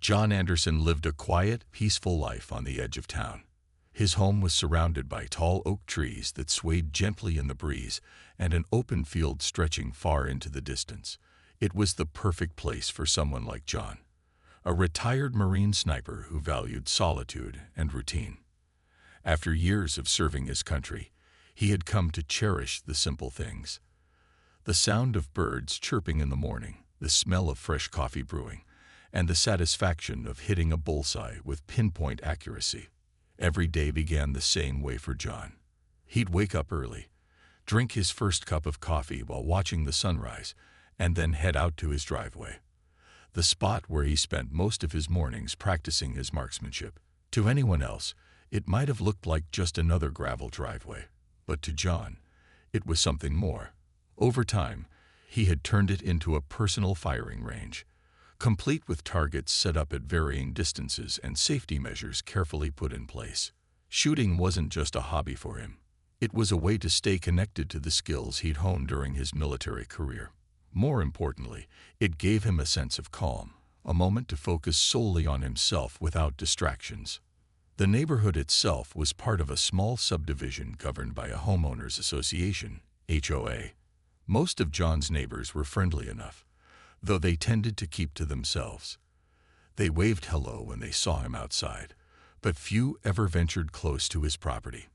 John Anderson lived a quiet, peaceful life on the edge of town. His home was surrounded by tall oak trees that swayed gently in the breeze and an open field stretching far into the distance. It was the perfect place for someone like John, a retired Marine sniper who valued solitude and routine. After years of serving his country, he had come to cherish the simple things. The sound of birds chirping in the morning, the smell of fresh coffee brewing, and the satisfaction of hitting a bullseye with pinpoint accuracy. Every day began the same way for John. He'd wake up early, drink his first cup of coffee while watching the sunrise, and then head out to his driveway, the spot where he spent most of his mornings practicing his marksmanship. To anyone else, it might have looked like just another gravel driveway, but to John, it was something more. Over time, he had turned it into a personal firing range, complete with targets set up at varying distances and safety measures carefully put in place. Shooting wasn't just a hobby for him. It was a way to stay connected to the skills he'd honed during his military career. More importantly, it gave him a sense of calm, a moment to focus solely on himself without distractions. The neighborhood itself was part of a small subdivision governed by a homeowners association, HOA. Most of John's neighbors were friendly enough, though they tended to keep to themselves. They waved hello when they saw him outside, but few ever ventured close to his property.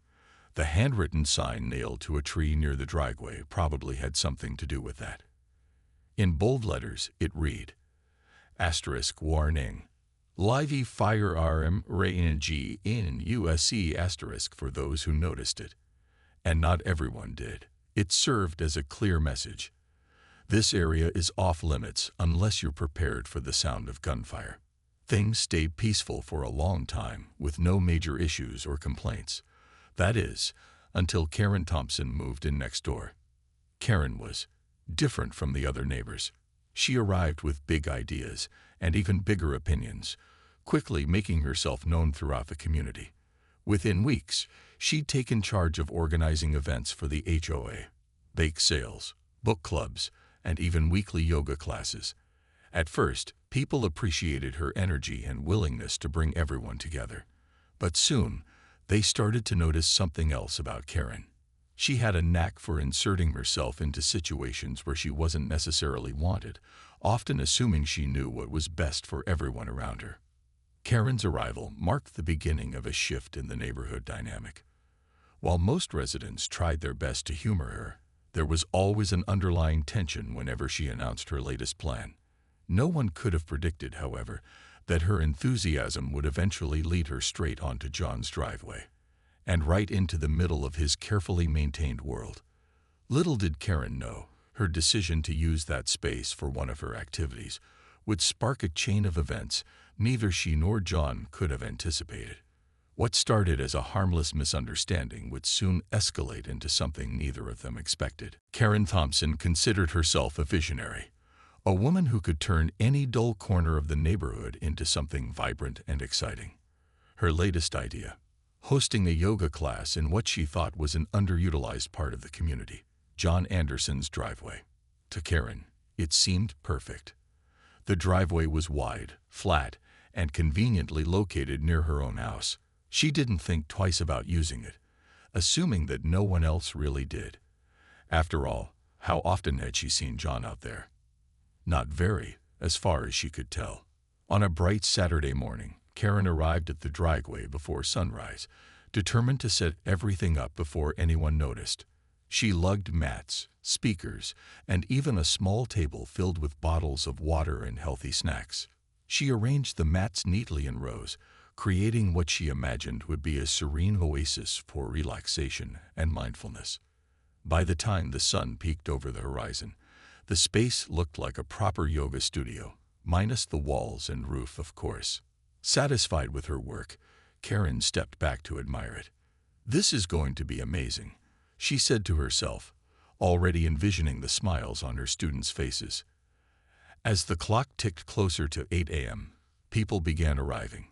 The handwritten sign nailed to a tree near the driveway probably had something to do with that. In bold letters, it read, *warning. Lively firearm range in USC*, for those who noticed it. And not everyone did. It served as a clear message. This area is off limits unless you're prepared for the sound of gunfire. Things stayed peaceful for a long time with no major issues or complaints. That is, until Karen Thompson moved in next door. Karen was different from the other neighbors. She arrived with big ideas and even bigger opinions, quickly making herself known throughout the community. Within weeks, she'd taken charge of organizing events for the HOA, bake sales, book clubs, and even weekly yoga classes. At first, people appreciated her energy and willingness to bring everyone together. But soon, they started to notice something else about Karen. She had a knack for inserting herself into situations where she wasn't necessarily wanted, often assuming she knew what was best for everyone around her. Karen's arrival marked the beginning of a shift in the neighborhood dynamic. While most residents tried their best to humor her, there was always an underlying tension whenever she announced her latest plan. No one could have predicted, however, that her enthusiasm would eventually lead her straight onto John's driveway, and right into the middle of his carefully maintained world. Little did Karen know, her decision to use that space for one of her activities would spark a chain of events neither she nor John could have anticipated. What started as a harmless misunderstanding would soon escalate into something neither of them expected. Karen Thompson considered herself a visionary, a woman who could turn any dull corner of the neighborhood into something vibrant and exciting. Her latest idea, hosting a yoga class in what she thought was an underutilized part of the community, John Anderson's driveway. To Karen, it seemed perfect. The driveway was wide, flat, and conveniently located near her own house. She didn't think twice about using it, assuming that no one else really did. After all, how often had she seen John out there? Not very, as far as she could tell. On a bright Saturday morning, Karen arrived at the driveway before sunrise, determined to set everything up before anyone noticed. She lugged mats, speakers, and even a small table filled with bottles of water and healthy snacks. She arranged the mats neatly in rows, creating what she imagined would be a serene oasis for relaxation and mindfulness. By the time the sun peeked over the horizon, the space looked like a proper yoga studio, minus the walls and roof, of course. Satisfied with her work, Karen stepped back to admire it. "This is going to be amazing," she said to herself, already envisioning the smiles on her students' faces. As the clock ticked closer to 8 a.m., people began arriving.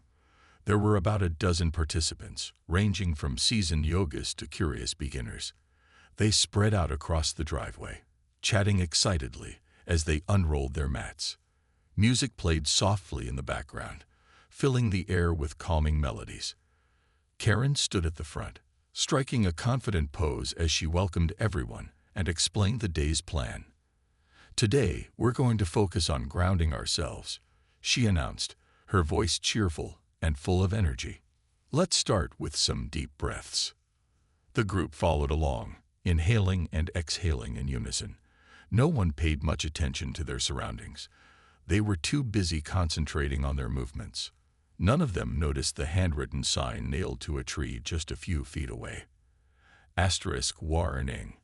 There were about a dozen participants, ranging from seasoned yogists to curious beginners. They spread out across the driveway, chatting excitedly as they unrolled their mats. Music played softly in the background, filling the air with calming melodies. Karen stood at the front, striking a confident pose as she welcomed everyone and explained the day's plan. "Today, we're going to focus on grounding ourselves," she announced, her voice cheerful and full of energy. "Let's start with some deep breaths." The group followed along, inhaling and exhaling in unison. No one paid much attention to their surroundings. They were too busy concentrating on their movements. None of them noticed the handwritten sign nailed to a tree just a few feet away. Asterisk warning.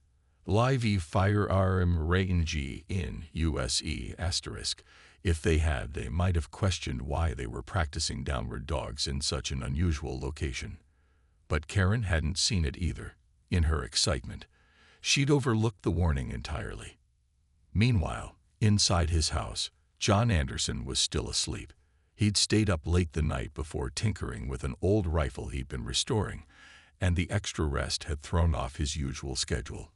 Live firearm range in USA asterisk. If they had, they might have questioned why they were practicing downward dogs in such an unusual location. But Karen hadn't seen it either. In her excitement, she'd overlooked the warning entirely. Meanwhile, inside his house, John Anderson was still asleep. He'd stayed up late the night before tinkering with an old rifle he'd been restoring, and the extra rest had thrown off his usual schedule.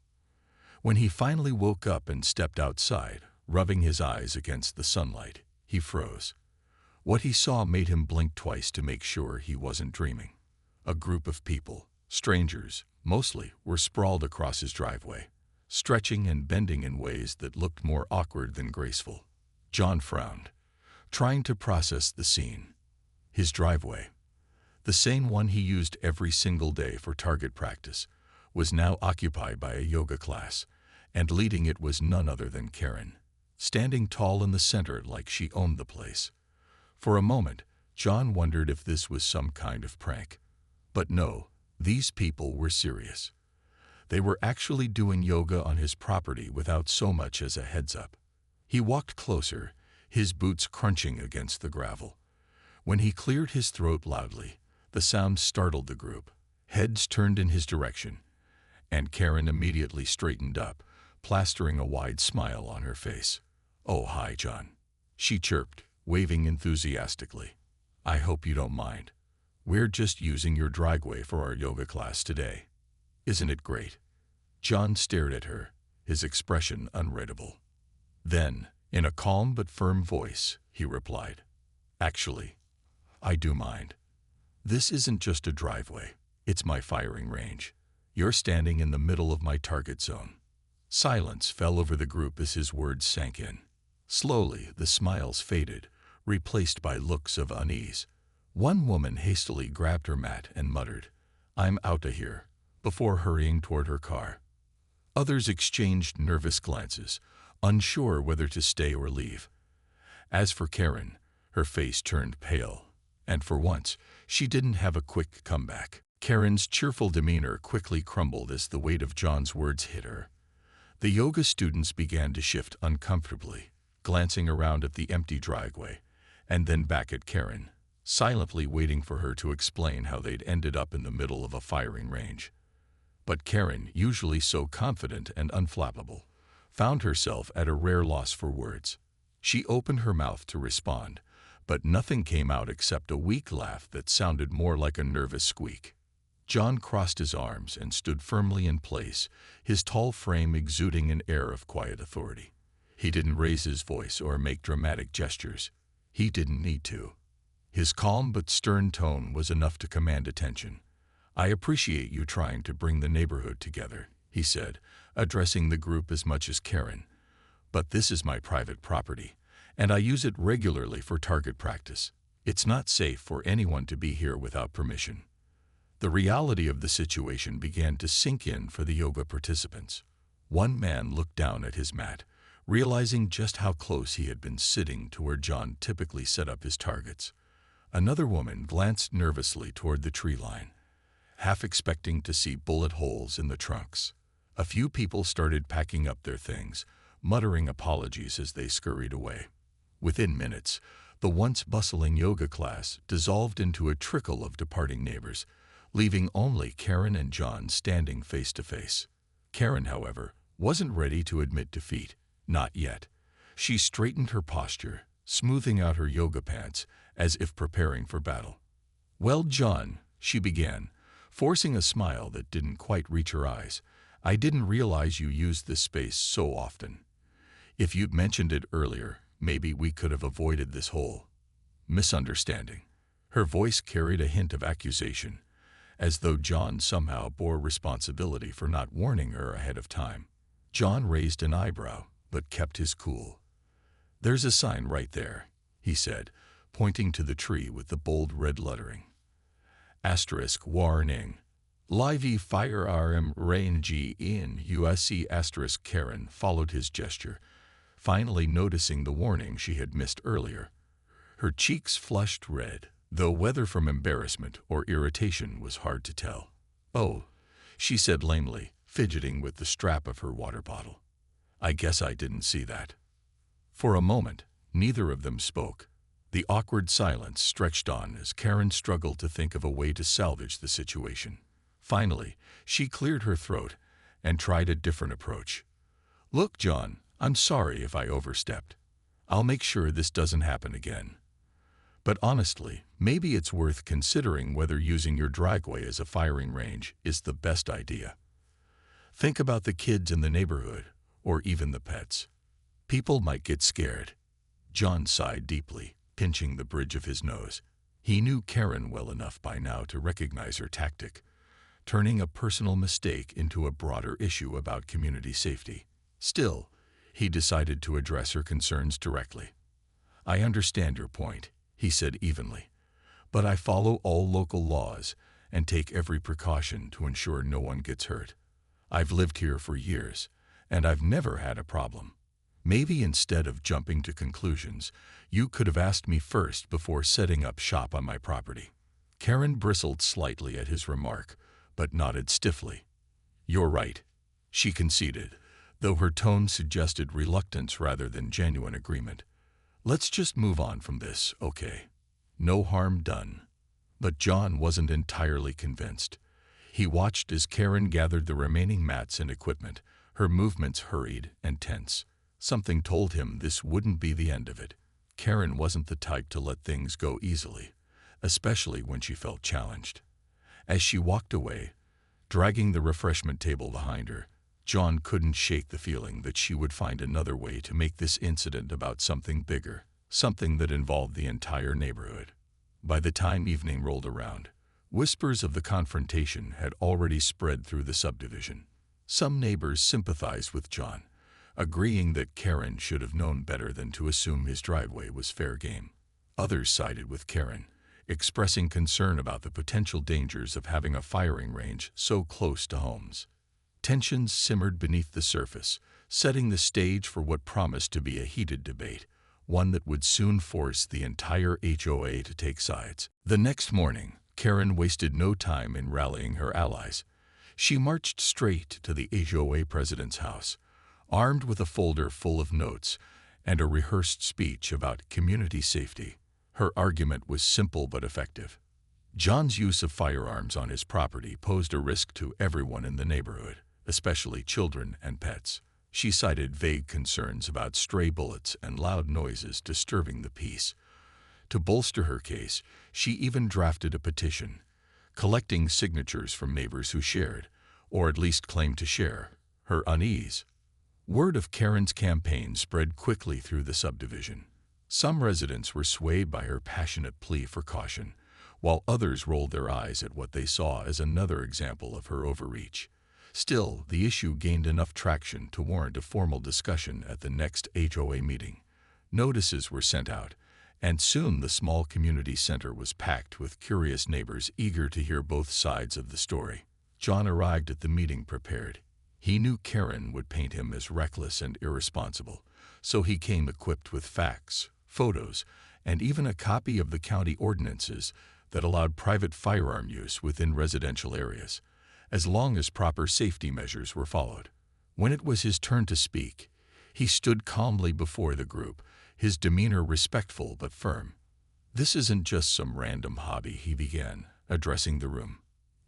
When he finally woke up and stepped outside, rubbing his eyes against the sunlight, he froze. What he saw made him blink twice to make sure he wasn't dreaming. A group of people, strangers, mostly, were sprawled across his driveway, stretching and bending in ways that looked more awkward than graceful. John frowned, trying to process the scene. His driveway, the same one he used every single day for target practice, was now occupied by a yoga class, and leading it was none other than Karen, standing tall in the center like she owned the place. For a moment, John wondered if this was some kind of prank. But no, these people were serious. They were actually doing yoga on his property without so much as a heads-up. He walked closer, his boots crunching against the gravel. When he cleared his throat loudly, the sound startled the group. Heads turned in his direction, and Karen immediately straightened up, plastering a wide smile on her face. "Oh, hi, John," she chirped, waving enthusiastically. "I hope you don't mind. We're just using your driveway for our yoga class today. Isn't it great?" John stared at her, his expression unreadable. Then, in a calm but firm voice, he replied, "Actually, I do mind. This isn't just a driveway, it's my firing range. You're standing in the middle of my target zone." Silence fell over the group as his words sank in. Slowly, the smiles faded, replaced by looks of unease. One woman hastily grabbed her mat and muttered, "I'm outta here," before hurrying toward her car. Others exchanged nervous glances, unsure whether to stay or leave. As for Karen, her face turned pale, and for once, she didn't have a quick comeback. Karen's cheerful demeanor quickly crumbled as the weight of John's words hit her. The yoga students began to shift uncomfortably, glancing around at the empty driveway, and then back at Karen, silently waiting for her to explain how they'd ended up in the middle of a firing range. But Karen, usually so confident and unflappable, found herself at a rare loss for words. She opened her mouth to respond, but nothing came out except a weak laugh that sounded more like a nervous squeak. John crossed his arms and stood firmly in place, his tall frame exuding an air of quiet authority. He didn't raise his voice or make dramatic gestures. He didn't need to. His calm but stern tone was enough to command attention. "I appreciate you trying to bring the neighborhood together," he said, addressing the group as much as Karen. "But this is my private property, and I use it regularly for target practice. It's not safe for anyone to be here without permission." The reality of the situation began to sink in for the yoga participants. One man looked down at his mat, realizing just how close he had been sitting to where John typically set up his targets. Another woman glanced nervously toward the tree line, half expecting to see bullet holes in the trunks. A few people started packing up their things, muttering apologies as they scurried away. Within minutes, the once bustling yoga class dissolved into a trickle of departing neighbors, leaving only Karen and John standing face to face. Karen, however, wasn't ready to admit defeat. Not yet. She straightened her posture, smoothing out her yoga pants as if preparing for battle. "Well, John," she began, forcing a smile that didn't quite reach her eyes, "I didn't realize you used this space so often. If you'd mentioned it earlier, Maybe we could have avoided this whole misunderstanding." Her voice carried a hint of accusation, as though John somehow bore responsibility for not warning her ahead of time. John raised an eyebrow, but kept his cool. "There's a sign right there," he said, pointing to the tree with the bold red lettering. Asterisk warning. Live firearm range in USC asterisk. Karen followed his gesture, finally noticing the warning she had missed earlier. Her cheeks flushed red, though whether from embarrassment or irritation was hard to tell. "Oh," she said lamely, fidgeting with the strap of her water bottle. "I guess I didn't see that." For a moment, neither of them spoke. The awkward silence stretched on as Karen struggled to think of a way to salvage the situation. Finally, she cleared her throat and tried a different approach. "Look, John, I'm sorry if I overstepped. I'll make sure this doesn't happen again. But honestly, maybe it's worth considering whether using your driveway as a firing range is the best idea. Think about the kids in the neighborhood, or even the pets. People might get scared." John sighed deeply, pinching the bridge of his nose. He knew Karen well enough by now to recognize her tactic, turning a personal mistake into a broader issue about community safety. Still, he decided to address her concerns directly. "I understand your point," he said evenly, "but I follow all local laws and take every precaution to ensure no one gets hurt. I've lived here for years, and I've never had a problem. Maybe instead of jumping to conclusions, you could have asked me first before setting up shop on my property." Karen bristled slightly at his remark, but nodded stiffly. "You're right," she conceded, though her tone suggested reluctance rather than genuine agreement. "Let's just move on from this, okay? No harm done." But John wasn't entirely convinced. He watched as Karen gathered the remaining mats and equipment, her movements hurried and tense. Something told him this wouldn't be the end of it. Karen wasn't the type to let things go easily, especially when she felt challenged. As she walked away, dragging the refreshment table behind her, John couldn't shake the feeling that she would find another way to make this incident about something bigger, something that involved the entire neighborhood. By the time evening rolled around, whispers of the confrontation had already spread through the subdivision. Some neighbors sympathized with John, agreeing that Karen should have known better than to assume his driveway was fair game. Others sided with Karen, expressing concern about the potential dangers of having a firing range so close to homes. Tensions simmered beneath the surface, setting the stage for what promised to be a heated debate, one that would soon force the entire HOA to take sides. The next morning, Karen wasted no time in rallying her allies. She marched straight to the HOA president's house, armed with a folder full of notes and a rehearsed speech about community safety. Her argument was simple but effective. John's use of firearms on his property posed a risk to everyone in the neighborhood, especially children and pets. She cited vague concerns about stray bullets and loud noises disturbing the peace. To bolster her case, she even drafted a petition, collecting signatures from neighbors who shared, or at least claimed to share, her unease. Word of Karen's campaign spread quickly through the subdivision. Some residents were swayed by her passionate plea for caution, while others rolled their eyes at what they saw as another example of her overreach. Still, the issue gained enough traction to warrant a formal discussion at the next HOA meeting. Notices were sent out, and soon the small community center was packed with curious neighbors eager to hear both sides of the story. John arrived at the meeting prepared. He knew Karen would paint him as reckless and irresponsible, so he came equipped with facts, photos, and even a copy of the county ordinances that allowed private firearm use within residential areas, as long as proper safety measures were followed. When it was his turn to speak, he stood calmly before the group, his demeanor respectful but firm. "This isn't just some random hobby," he began, addressing the room.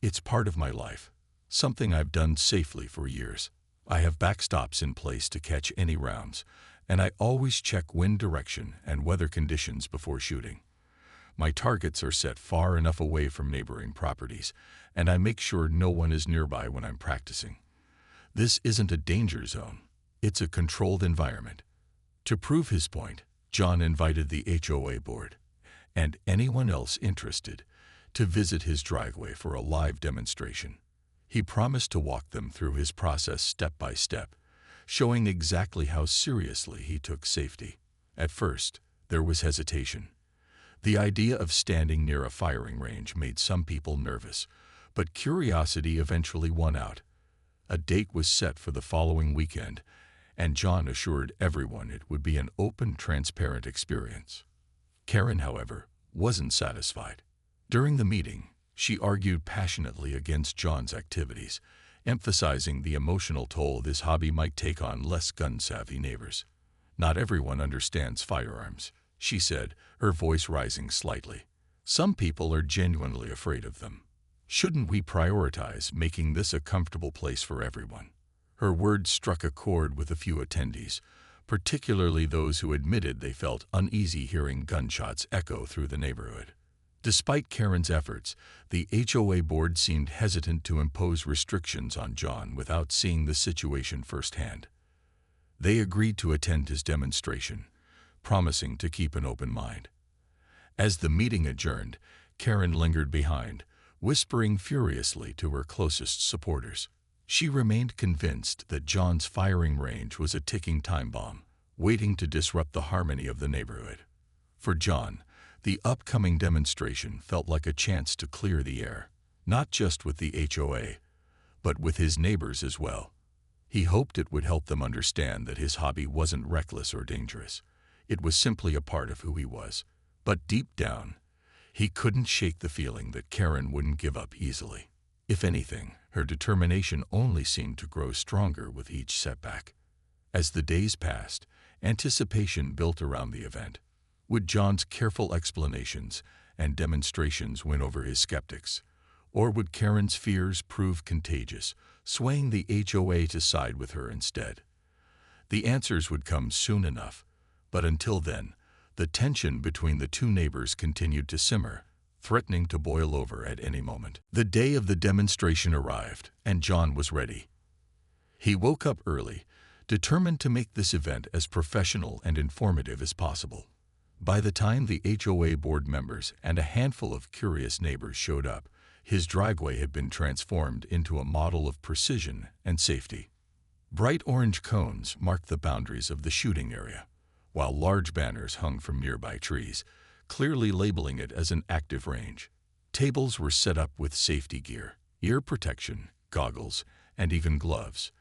"It's part of my life, something I've done safely for years. I have backstops in place to catch any rounds, and I always check wind direction and weather conditions before shooting. My targets are set far enough away from neighboring properties, and I make sure no one is nearby when I'm practicing. This isn't a danger zone. It's a controlled environment." To prove his point, John invited the HOA board and anyone else interested to visit his driveway for a live demonstration. He promised to walk them through his process step by step, showing exactly how seriously he took safety. At first, there was hesitation. The idea of standing near a firing range made some people nervous, but curiosity eventually won out. A date was set for the following weekend, and John assured everyone it would be an open, transparent experience. Karen, however, wasn't satisfied. During the meeting, she argued passionately against John's activities, emphasizing the emotional toll this hobby might take on less gun-savvy neighbors. "Not everyone understands firearms," she said, her voice rising slightly. "Some people are genuinely afraid of them. Shouldn't we prioritize making this a comfortable place for everyone?" Her words struck a chord with a few attendees, particularly those who admitted they felt uneasy hearing gunshots echo through the neighborhood. Despite Karen's efforts, the HOA board seemed hesitant to impose restrictions on John without seeing the situation firsthand. They agreed to attend his demonstration, promising to keep an open mind. As the meeting adjourned, Karen lingered behind, whispering furiously to her closest supporters. She remained convinced that John's firing range was a ticking time bomb, waiting to disrupt the harmony of the neighborhood. For John, the upcoming demonstration felt like a chance to clear the air, not just with the HOA, but with his neighbors as well. He hoped it would help them understand that his hobby wasn't reckless or dangerous. It was simply a part of who he was. But deep down, he couldn't shake the feeling that Karen wouldn't give up easily. If anything, her determination only seemed to grow stronger with each setback. As the days passed, anticipation built around the event. Would John's careful explanations and demonstrations win over his skeptics? Or would Karen's fears prove contagious, swaying the HOA to side with her instead? The answers would come soon enough, but until then, the tension between the two neighbors continued to simmer, threatening to boil over at any moment. The day of the demonstration arrived, and John was ready. He woke up early, determined to make this event as professional and informative as possible. By the time the HOA board members and a handful of curious neighbors showed up, his driveway had been transformed into a model of precision and safety. Bright orange cones marked the boundaries of the shooting area, while large banners hung from nearby trees, clearly labeling it as an active range. Tables were set up with safety gear, ear protection, goggles, and even gloves,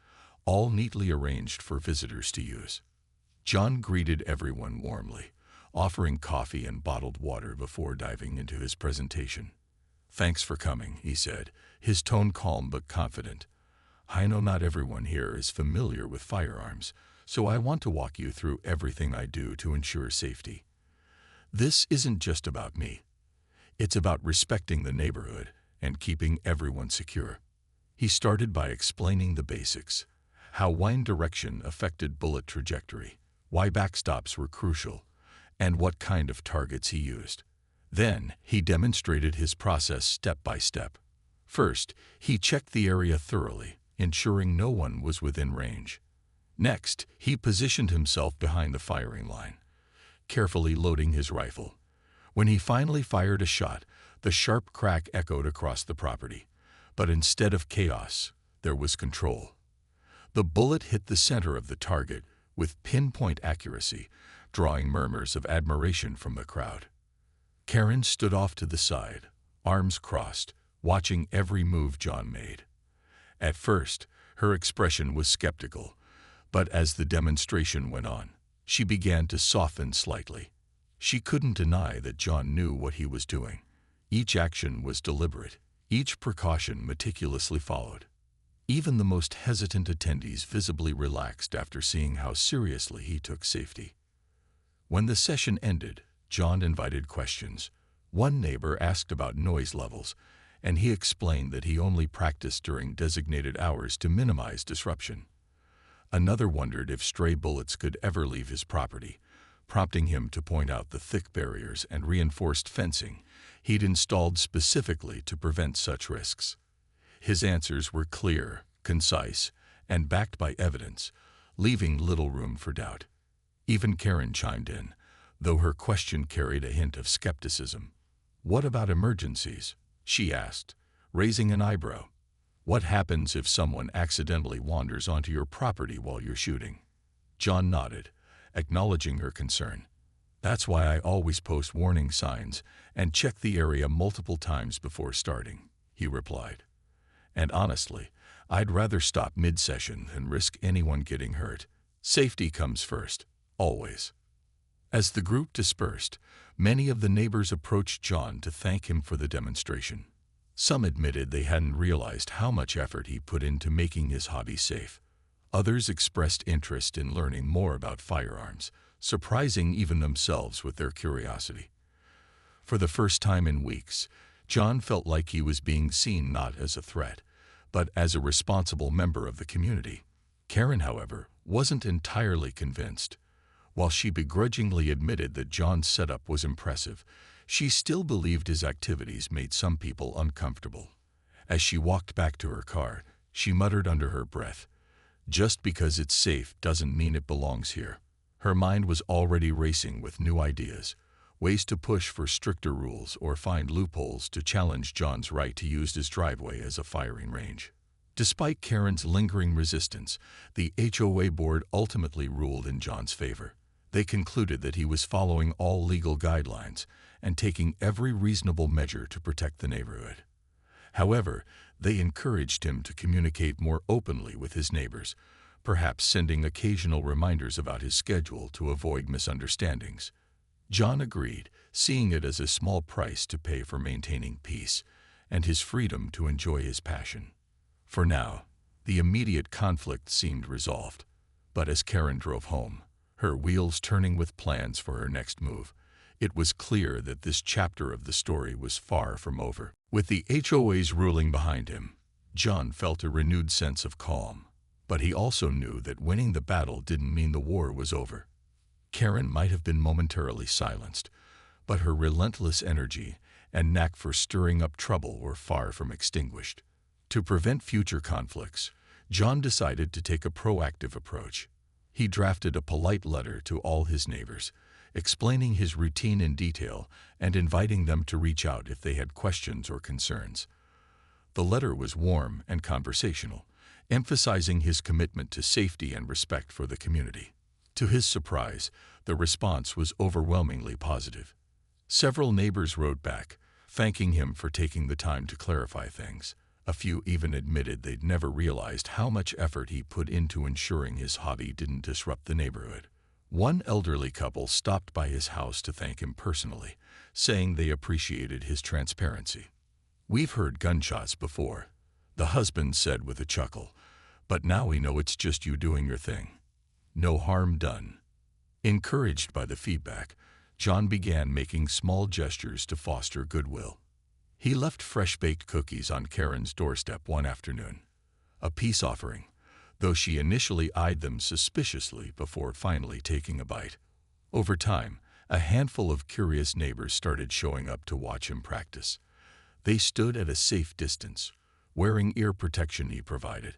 all neatly arranged for visitors to use. John greeted everyone warmly, offering coffee and bottled water before diving into his presentation. "Thanks for coming," he said, his tone calm but confident. "I know not everyone here is familiar with firearms, so I want to walk you through everything I do to ensure safety. This isn't just about me. It's about respecting the neighborhood and keeping everyone secure." He started by explaining the basics: how wind direction affected bullet trajectory, why backstops were crucial, and what kind of targets he used. Then, he demonstrated his process step by step. First, he checked the area thoroughly, ensuring no one was within range. Next, he positioned himself behind the firing line, carefully loading his rifle. When he finally fired a shot, the sharp crack echoed across the property. But instead of chaos, there was control. The bullet hit the center of the target with pinpoint accuracy, drawing murmurs of admiration from the crowd. Karen stood off to the side, arms crossed, watching every move John made. At first, her expression was skeptical, but as the demonstration went on, she began to soften slightly. She couldn't deny that John knew what he was doing. Each action was deliberate, each precaution meticulously followed. Even the most hesitant attendees visibly relaxed after seeing how seriously he took safety. When the session ended, John invited questions. One neighbor asked about noise levels, and he explained that he only practiced during designated hours to minimize disruption. Another wondered if stray bullets could ever leave his property, prompting him to point out the thick barriers and reinforced fencing he'd installed specifically to prevent such risks. His answers were clear, concise, and backed by evidence, leaving little room for doubt. Even Karen chimed in, though her question carried a hint of skepticism. "What about emergencies?" she asked, raising an eyebrow. "What happens if someone accidentally wanders onto your property while you're shooting?" John nodded, acknowledging her concern. "That's why I always post warning signs and check the area multiple times before starting," he replied. "And honestly, I'd rather stop mid-session than risk anyone getting hurt. Safety comes first, always." As the group dispersed, many of the neighbors approached John to thank him for the demonstration. Some admitted they hadn't realized how much effort he put into making his hobby safe. Others expressed interest in learning more about firearms, surprising even themselves with their curiosity. For the first time in weeks, John felt like he was being seen not as a threat, but as a responsible member of the community. Karen, however, wasn't entirely convinced. While she begrudgingly admitted that John's setup was impressive, she still believed his activities made some people uncomfortable. As she walked back to her car, she muttered under her breath, "Just because it's safe doesn't mean it belongs here." Her mind was already racing with new ideas, ways to push for stricter rules or find loopholes to challenge John's right to use his driveway as a firing range. Despite Karen's lingering resistance, the HOA board ultimately ruled in John's favor. They concluded that he was following all legal guidelines and taking every reasonable measure to protect the neighborhood. However, they encouraged him to communicate more openly with his neighbors, perhaps sending occasional reminders about his schedule to avoid misunderstandings. John agreed, seeing it as a small price to pay for maintaining peace and his freedom to enjoy his passion. For now, the immediate conflict seemed resolved. But as Karen drove home, her wheels turning with plans for her next move, it was clear that this chapter of the story was far from over. With the HOA's ruling behind him, John felt a renewed sense of calm. But he also knew that winning the battle didn't mean the war was over. Karen might have been momentarily silenced, but her relentless energy and knack for stirring up trouble were far from extinguished. To prevent future conflicts, John decided to take a proactive approach. He drafted a polite letter to all his neighbors, explaining his routine in detail and inviting them to reach out if they had questions or concerns. The letter was warm and conversational, emphasizing his commitment to safety and respect for the community. To his surprise, the response was overwhelmingly positive. Several neighbors wrote back, thanking him for taking the time to clarify things. A few even admitted they'd never realized how much effort he put into ensuring his hobby didn't disrupt the neighborhood. One elderly couple stopped by his house to thank him personally, saying they appreciated his transparency. "We've heard gunshots before," the husband said with a chuckle, "but now we know it's just you doing your thing. No harm done." Encouraged by the feedback, John began making small gestures to foster goodwill. He left fresh-baked cookies on Karen's doorstep one afternoon, a peace offering, though she initially eyed them suspiciously before finally taking a bite. Over time, a handful of curious neighbors started showing up to watch him practice. They stood at a safe distance, wearing ear protection he provided,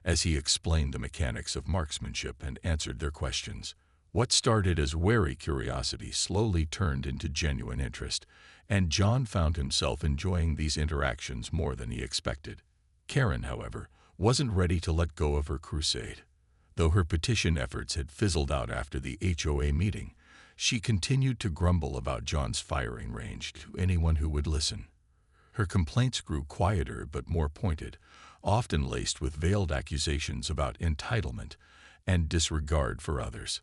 as he explained the mechanics of marksmanship and answered their questions. What started as wary curiosity slowly turned into genuine interest, and John found himself enjoying these interactions more than he expected. Karen, however, wasn't ready to let go of her crusade. Though her petition efforts had fizzled out after the HOA meeting, she continued to grumble about John's firing range to anyone who would listen. Her complaints grew quieter but more pointed, often laced with veiled accusations about entitlement and disregard for others.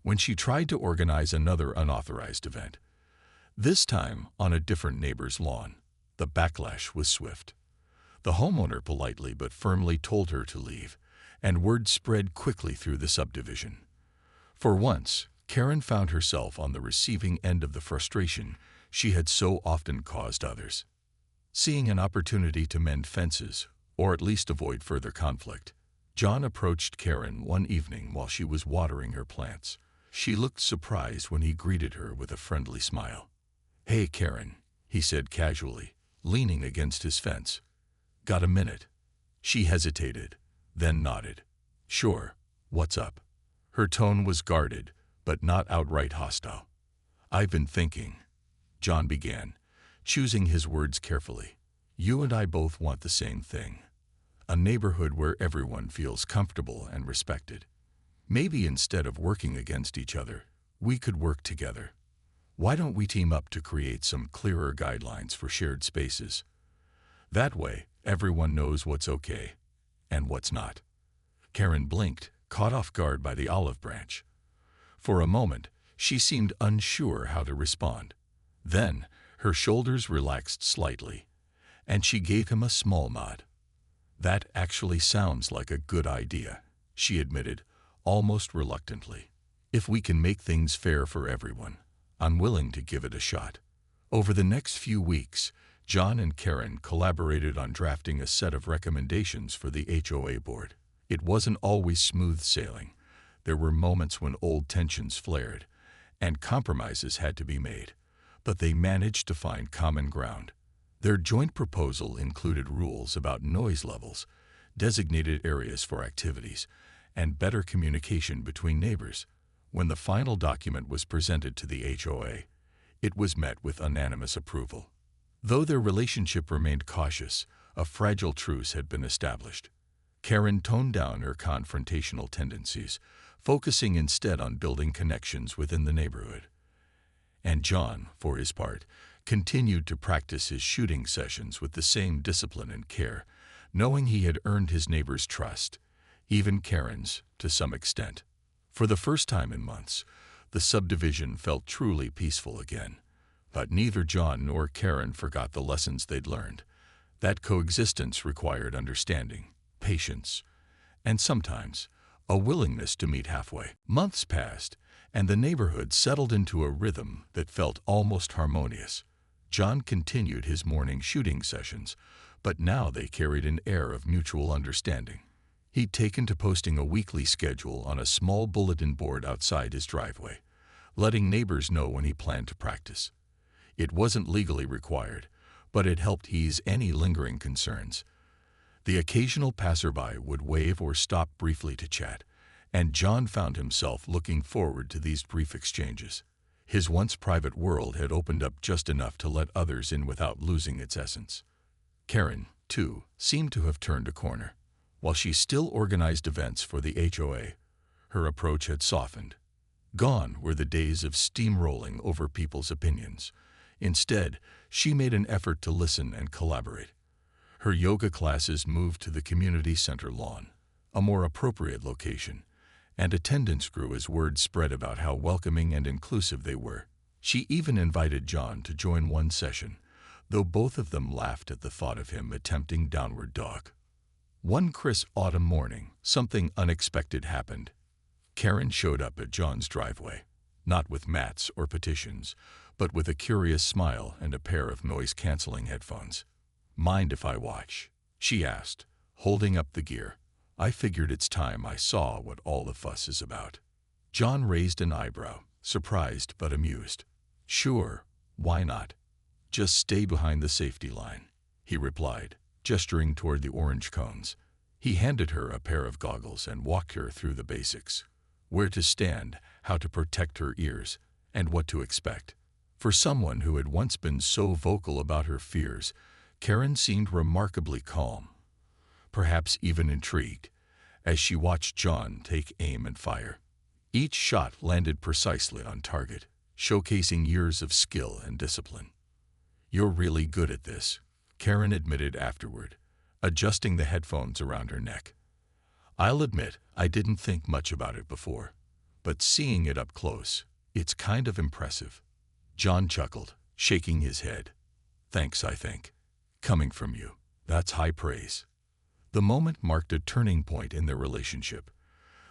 When she tried to organize another unauthorized event, this time on a different neighbor's lawn, the backlash was swift. The homeowner politely but firmly told her to leave, and word spread quickly through the subdivision. For once, Karen found herself on the receiving end of the frustration she had so often caused others. Seeing an opportunity to mend fences, or at least avoid further conflict, John approached Karen one evening while she was watering her plants. She looked surprised when he greeted her with a friendly smile. "Hey, Karen," he said casually, leaning against his fence. "Got a minute?" She hesitated, then nodded. "Sure, what's up?" Her tone was guarded, but not outright hostile. "I've been thinking," John began, choosing his words carefully. "You and I both want the same thing. A neighborhood where everyone feels comfortable and respected. Maybe instead of working against each other, we could work together. Why don't we team up to create some clearer guidelines for shared spaces? That way, everyone knows what's okay and what's not." Karen blinked, caught off guard by the olive branch. For a moment, she seemed unsure how to respond. Then, her shoulders relaxed slightly, and she gave him a small nod. "That actually sounds like a good idea," she admitted, almost reluctantly. "If we can make things fair for everyone, I'm willing to give it a shot." Over the next few weeks, John and Karen collaborated on drafting a set of recommendations for the HOA board. It wasn't always smooth sailing. There were moments when old tensions flared, and compromises had to be made, but they managed to find common ground. Their joint proposal included rules about noise levels, designated areas for activities, and better communication between neighbors. When the final document was presented to the HOA, it was met with unanimous approval. Though their relationship remained cautious, a fragile truce had been established. Karen toned down her confrontational tendencies, focusing instead on building connections within the neighborhood. And John, for his part, continued to practice his shooting sessions with the same discipline and care, knowing he had earned his neighbors' trust, even Karen's, to some extent. For the first time in months, the subdivision felt truly peaceful again. But neither John nor Karen forgot the lessons they'd learned. That coexistence required understanding, patience, and sometimes a willingness to meet halfway. Months passed, and the neighborhood settled into a rhythm that felt almost harmonious. John continued his morning shooting sessions, but now they carried an air of mutual understanding. He'd taken to posting a weekly schedule on a small bulletin board outside his driveway, letting neighbors know when he planned to practice. It wasn't legally required, but it helped ease any lingering concerns. The occasional passerby would wave or stop briefly to chat, and John found himself looking forward to these brief exchanges. His once private world had opened up just enough to let others in without losing its essence. Karen, too, seemed to have turned a corner. While she still organized events for the HOA, her approach had softened. Gone were the days of steamrolling over people's opinions. Instead, she made an effort to listen and collaborate. Her yoga classes moved to the community center lawn, a more appropriate location, and attendance grew as word spread about how welcoming and inclusive they were. She even invited John to join one session, though both of them laughed at the thought of him attempting downward dog. One crisp autumn morning, something unexpected happened. Karen showed up at John's driveway, not with mats or petitions, but with a curious smile and a pair of noise-canceling headphones. "Mind if I watch?" she asked, holding up the gear. "I figured it's time I saw what all the fuss is about." John raised an eyebrow, surprised but amused. "Sure, why not? Just stay behind the safety line," he replied, gesturing toward the orange cones. He handed her a pair of goggles and walked her through the basics: where to stand, how to protect her ears, and what to expect. For someone who had once been so vocal about her fears, Karen seemed remarkably calm, perhaps even intrigued, as she watched John take aim and fire. Each shot landed precisely on target, showcasing years of skill and discipline. "You're really good at this," Karen admitted afterward, adjusting the headphones around her neck. "I'll admit I didn't think much about it before, but seeing it up close, it's kind of impressive." John chuckled, shaking his head. "Thanks, I think. Coming from you, that's high praise." The moment marked a turning point in their relationship.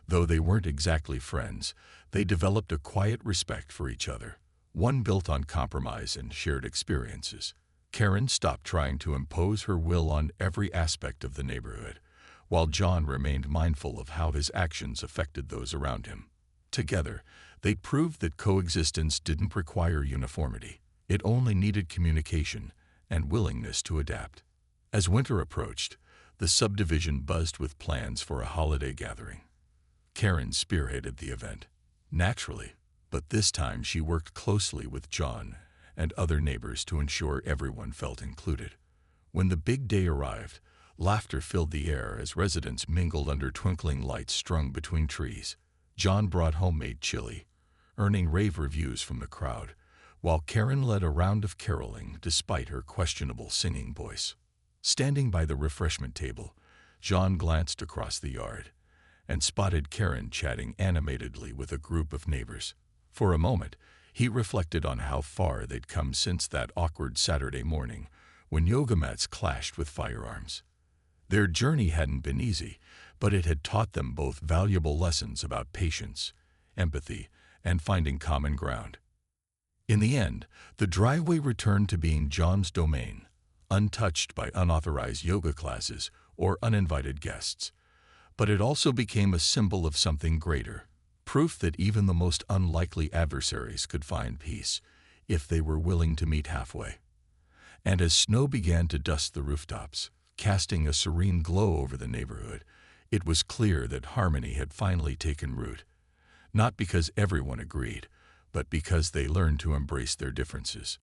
Though they weren't exactly friends, they developed a quiet respect for each other, one built on compromise and shared experiences. Karen stopped trying to impose her will on every aspect of the neighborhood, while John remained mindful of how his actions affected those around him. Together, they proved that coexistence didn't require uniformity. It only needed communication and willingness to adapt. As winter approached, the subdivision buzzed with plans for a holiday gathering. Karen spearheaded the event. Naturally, But this time she worked closely with John and other neighbors to ensure everyone felt included. When the big day arrived, laughter filled the air as residents mingled under twinkling lights strung between trees. John brought homemade chili, earning rave reviews from the crowd, while Karen led a round of caroling despite her questionable singing voice. Standing by the refreshment table, John glanced across the yard and spotted Karen chatting animatedly with a group of neighbors. For a moment, he reflected on how far they'd come since that awkward Saturday morning when yoga mats clashed with firearms. Their journey hadn't been easy, but it had taught them both valuable lessons about patience, empathy, and finding common ground. In the end, the driveway returned to being John's domain, untouched by unauthorized yoga classes or uninvited guests. But it also became a symbol of something greater, proof that even the most unlikely adversaries could find peace if they were willing to meet halfway. And as snow began to dust the rooftops, casting a serene glow over the neighborhood, it was clear that harmony had finally taken root, not because everyone agreed, but because they learned to embrace their differences.